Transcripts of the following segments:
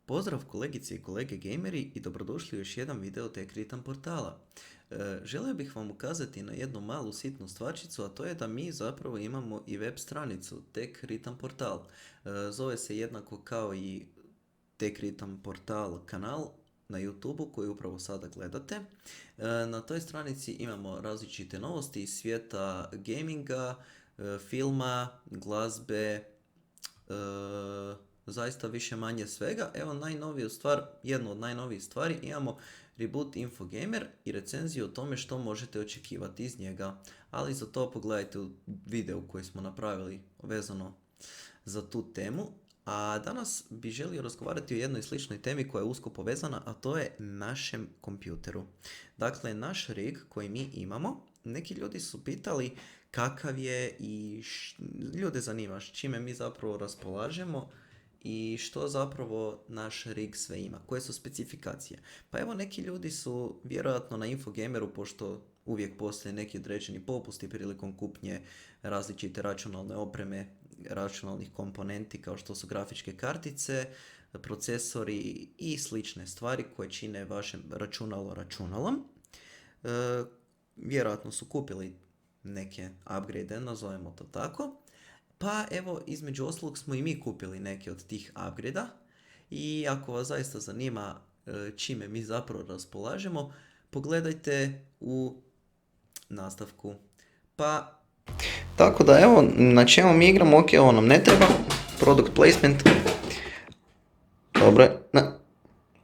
Pozdrav kolegice i kolege gameri i dobrodošli u još jedan video Tech Ritam portala. Želio bih vam ukazati na jednu malu sitnu stvarčicu, a to je da mi zapravo imamo i web stranicu Tech Ritam portal. Zove se jednako kao i Tech Ritam portal kanal na YouTube koju upravo sada gledate. Na toj stranici imamo različite novosti iz svijeta gaminga, filma, glazbe, zaista više manje svega. Evo najnoviju stvar, jednu od najnovijih stvari, imamo Reboot Infogamer i recenziju o tome što možete očekivati iz njega. Ali za to pogledajte u videu koji smo napravili vezano za tu temu. A danas bih želio razgovarati o jednoj sličnoj temi koja je usko povezana, a to je našem kompjuteru. Dakle, naš rig koji mi imamo, neki ljudi su pitali kakav je i ljude zanima s čime mi zapravo raspolažemo i što zapravo naš rig sve ima, koje su specifikacije. Pa evo, neki ljudi su vjerojatno na Infogameru, pošto uvijek postoje neki određeni popusti prilikom kupnje različite računalne opreme, računalnih komponenti kao što su grafičke kartice, procesori i slične stvari koje čine vaše računalo računalom. Vjerojatno su kupili neke upgrade, nazovemo to tako. Pa evo, između ostalog smo i mi kupili neke od tih upgrade-a i ako vas zaista zanima čime mi zapravo raspolažemo, pogledajte u nastavku. Pa, tako da evo, na čemu mi igramo, ok, ovo nam ne treba, product placement, dobro,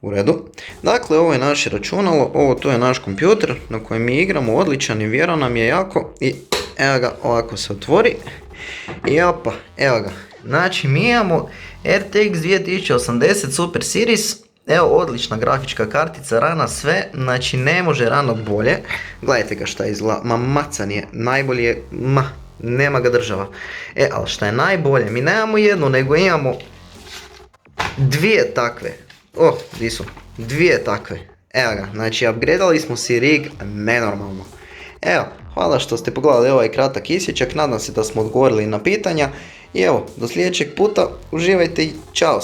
u redu. Dakle, ovo je naše računalo, ovo to je naš kompjuter na kojem mi igramo, odličan i vjeran nam je jako i evo ga, ovako se otvori. I opa, evo ga, znači mi imamo RTX 2080 Super Series, evo odlična grafička kartica, rana sve, znači ne može rano bolje, gledajte ga šta izgleda, macan je, najbolje je, nema ga država. Ali šta je najbolje, mi nemamo jednu, nego imamo dvije takve, di su, dvije takve, evo ga, znači upgradali smo si rig nenormalno. Evo, hvala što ste pogledali ovaj kratak isječak, nadam se da smo odgovorili na pitanja i evo, do sljedećeg puta, uživajte i čao!